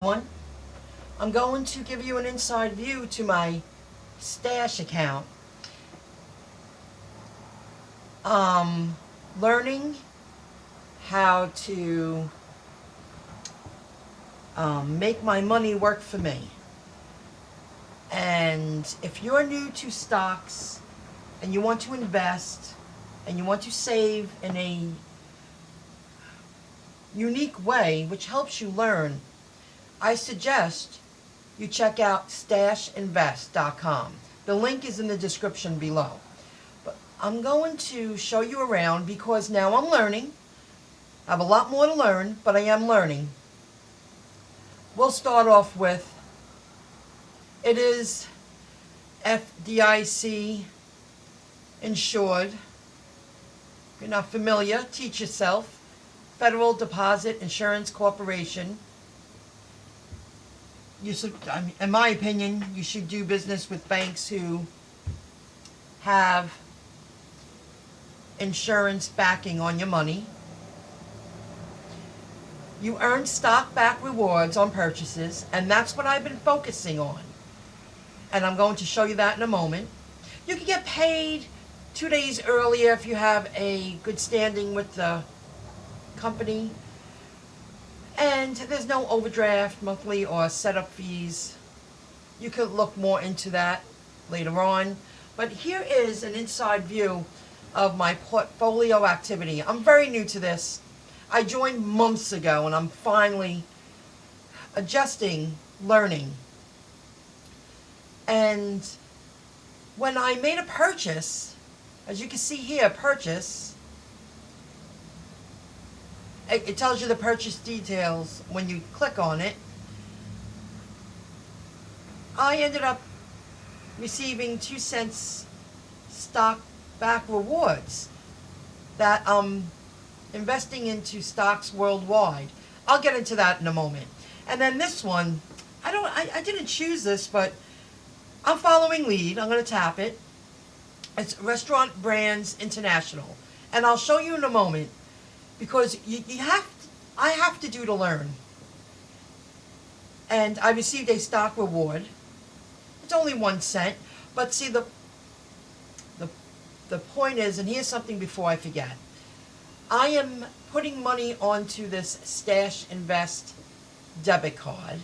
One, I'm going to give you an inside view to my stash account. Learning how to make my money work for me. And if you're new to stocks and you want to invest and you want to save in a unique way which helps you learn, I suggest you check out Stashinvest.com. The link is in the description below. But I'm going to show you around because now I'm learning. I have a lot more to learn, but I am learning. We'll start off with, it is FDIC insured. If you're not familiar, teach yourself. Federal Deposit Insurance Corporation. In my opinion, you should do business with banks who have insurance backing on your money. You earn stock-back rewards on purchases, and that's what I've been focusing on. And I'm going to show you that in a moment. You can get paid 2 days earlier if you have a good standing with the company. And there's no overdraft, monthly, or setup fees. You could look more into that later on. But here is an inside view of my portfolio activity. I'm very new to this. I joined months ago and I'm finally adjusting, learning. And when I made a purchase, as you can see here, purchase, it tells you the purchase details when you click on it. I ended up receiving 2 cents stock back rewards that I'm investing into stocks worldwide. I'll get into that in a moment. And then this one, I didn't choose this, but I'm following lead. I'm going to tap it. It's Restaurant Brands International. And I'll show you in a moment because I have to do to learn. And I received a stock reward. It's only 1 cent. But see, the point is, and here's something before I forget. I am putting money onto this Stashinvest debit card.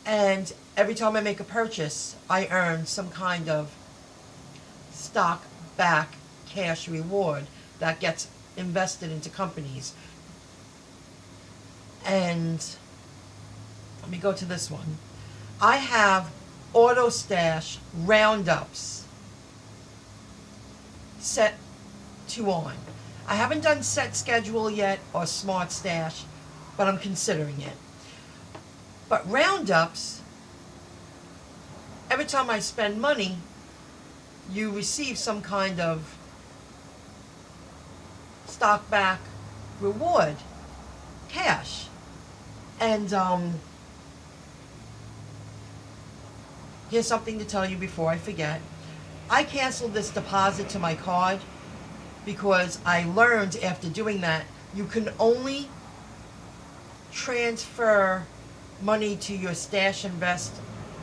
And every time I make a purchase, I earn some kind of stock back cash reward that gets invested into companies. And let me go to this one. I have auto stash roundups set to on. I haven't done set schedule yet or smart stash, but I'm considering it. But roundups, every time I spend money, you receive some kind of stock back reward, cash. And here's something to tell you before I forget. I canceled this deposit to my card because I learned after doing that you can only transfer money to your Stashinvest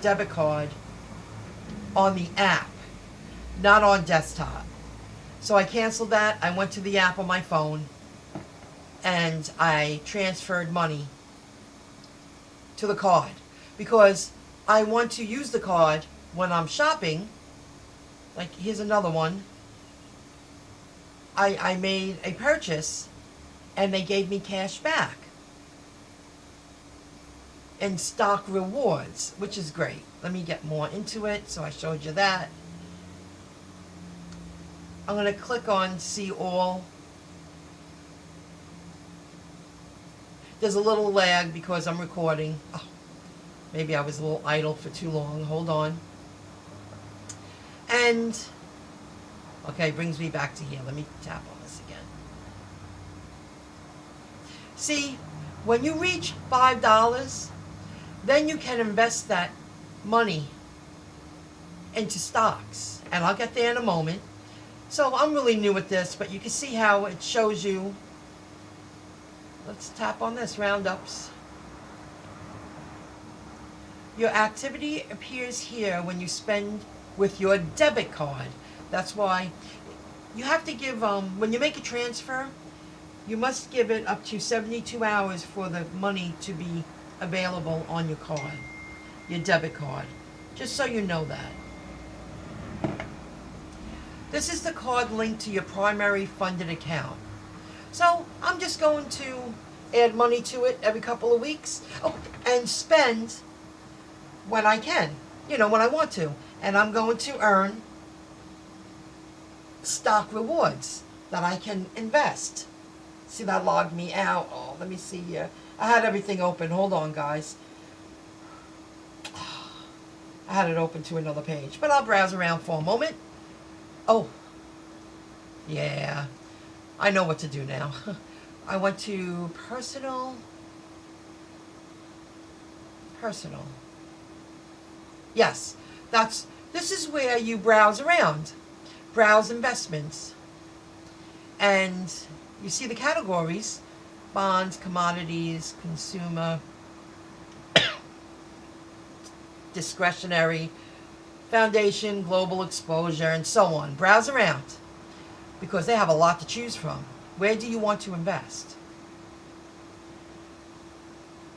debit card on the app, not on desktop. So I canceled that. I went to the app on my phone and I transferred money to the card because I want to use the card when I'm shopping. Like, here's another one. I made a purchase and they gave me cash back and stock rewards, which is great. Let me get more into it. So I showed you that. I'm going to click on see all. There's a little lag because I'm recording. Oh, maybe I was a little idle for too long. Hold on. And, okay, brings me back to here. Let me tap on this again. See, when you reach $5, then you can invest that money into stocks. And I'll get there in a moment. So I'm really new at this, but you can see how it shows you. Let's tap on this, roundups. Your activity appears here when you spend with your debit card. That's why you have to give, when you make a transfer, you must give it up to 72 hours for the money to be available on your card, your debit card. Just so you know that. This is the card linked to your primary funded account. So I'm just going to add money to it every couple of weeks, and spend when I can, when I want to. And I'm going to earn stock rewards that I can invest. See, that logged me out. Oh, let me see here. I had everything open. Hold on, guys. I had it open to another page, but I'll browse around for a moment. Oh, yeah. I know what to do now. I went to personal. Yes, this is where you browse around. Browse investments. And you see the categories: bonds, commodities, consumer, discretionary, foundation, global exposure, and so on. Browse around, because they have a lot to choose from. Where do you want to invest?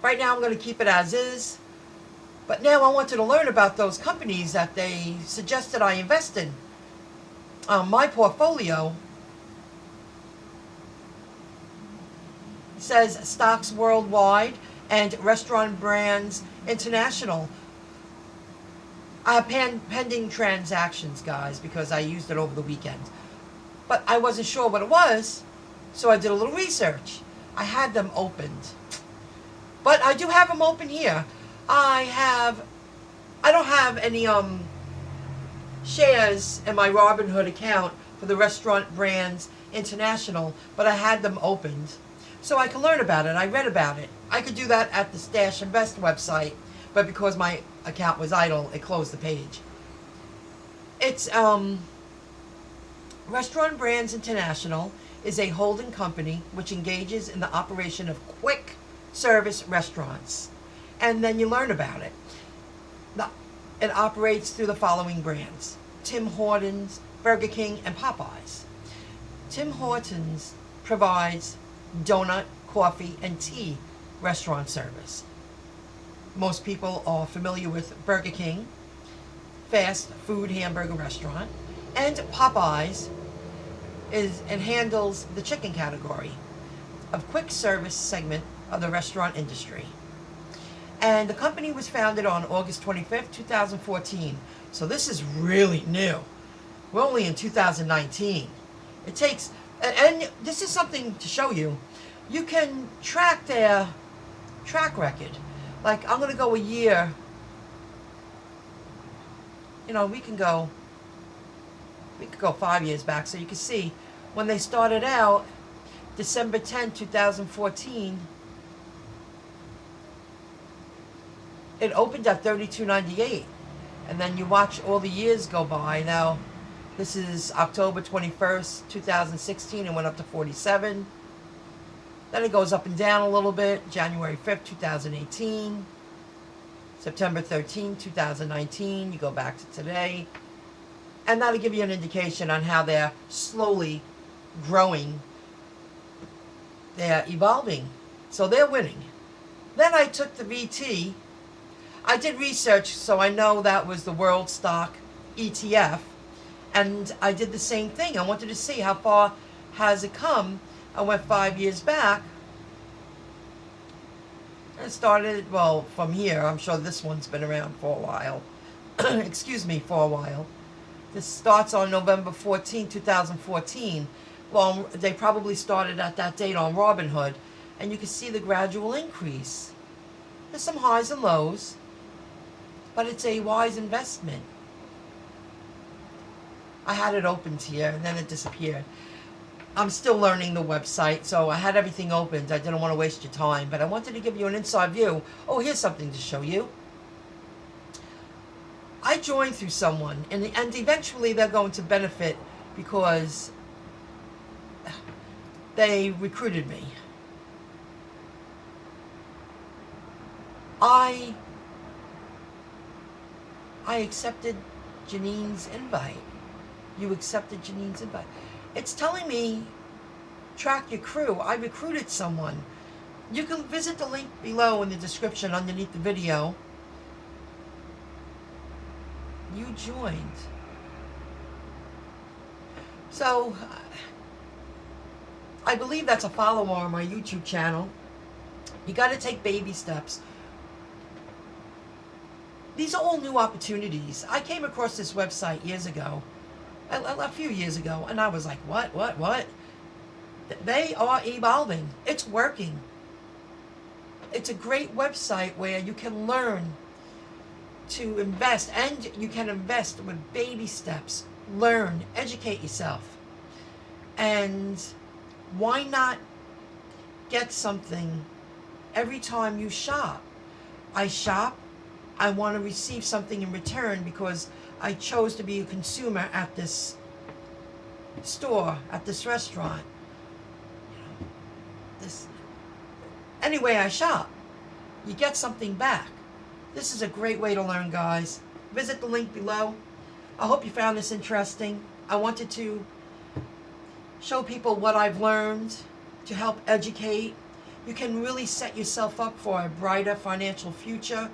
Right now I'm going to keep it as is, but now I wanted to learn about those companies that they suggested I invest in. My portfolio says stocks worldwide and restaurant brands international. I have pending transactions, guys, because I used it over the weekend. But I wasn't sure what it was, so I did a little research. I had them opened. But I do have them open here. I don't have any shares in my Robinhood account for the Restaurant Brands International, but I had them opened so I can learn about it. I read about it. I could do that at the Stashinvest website, but because my account was idle, it closed the page. It's Restaurant Brands International is a holding company which engages in the operation of quick service restaurants. And then you learn about it. It operates through the following brands: Tim Hortons, Burger King, and Popeyes. Tim Hortons provides donut, coffee, and tea restaurant service. Most people are familiar with Burger King, fast food hamburger restaurant, and Popeyes handles the chicken category of quick service segment of the restaurant industry. And the company was founded on August 25th, 2014. So this is really new. We're only in 2019. It takes, and this is something to show you. You can track their track record. Like, I'm going to go a year. We could go 5 years back, so you can see when they started out, December 10, 2014, it opened at $32.98, and then you watch all the years go by. Now, this is October 21st, 2016, and went up to 47. Then it goes up and down a little bit. January 5th, 2018, September 13th, 2019. You go back to today, and that'll give you an indication on how they're slowly growing. They're evolving, so they're winning. Then I took the VT. I did research, so I know that was the World Stock ETF, and I did the same thing. I wanted to see how far has it come. I went 5 years back, and started, well, from here. I'm sure this one's been around for a while. Excuse me, for a while. This starts on November 14, 2014. Well, they probably started at that date on Robinhood, and you can see the gradual increase. There's some highs and lows, but it's a wise investment. I had it opened here, and then it disappeared. I'm still learning the website, so I had everything opened. I didn't want to waste your time, but I wanted to give you an inside view. Oh, here's something to show you. I joined through someone, and eventually they're going to benefit because they recruited me. I I accepted Janine's invite. You accepted Janine's invite. It's telling me track your crew. I recruited someone. You can visit the link below in the description underneath the video. You joined. So, I believe that's a follower on my YouTube channel. You got to take baby steps. These are all new opportunities. I came across this website years ago, a few years ago, and I was like, what? They are evolving. It's working. It's a great website where you can learn to invest, and you can invest with baby steps. Learn, educate yourself. And why not get something every time you shop? I shop. I want to receive something in return because I chose to be a consumer at this store, at this restaurant. Anyway, I shop. You get something back. This is a great way to learn, guys. Visit the link below. I hope you found this interesting. I wanted to show people what I've learned to help educate. You can really set yourself up for a brighter financial future.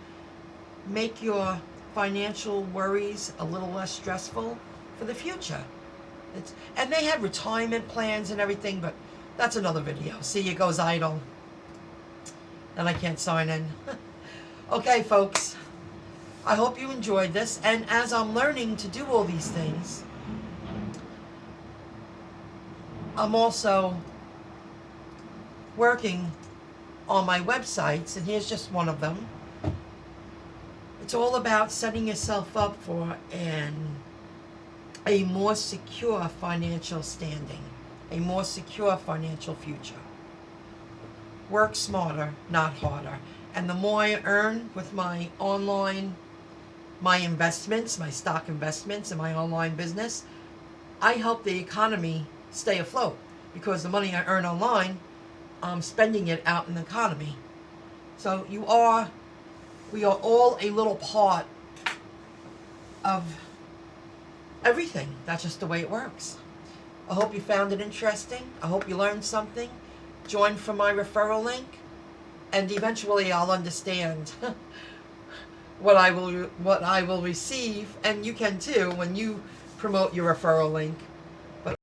Make your financial worries a little less stressful for the future. And they have retirement plans and everything, but that's another video. See, it goes idle. And I can't sign in. Okay, folks. I hope you enjoyed this. And as I'm learning to do all these things, I'm also working on my websites, and here's just one of them. It's all about setting yourself up for a more secure financial standing, a more secure financial future. Work smarter, not harder. And the more I earn with my online, my investments, my stock investments, and my online business, I help the economy stay afloat, because the money I earn online, I'm spending it out in the economy. So we are all a little part of everything. That's just the way it works. I hope you found it interesting. I hope you learned something. Join for my referral link, and eventually I'll understand what I will receive, and you can too when you promote your referral link.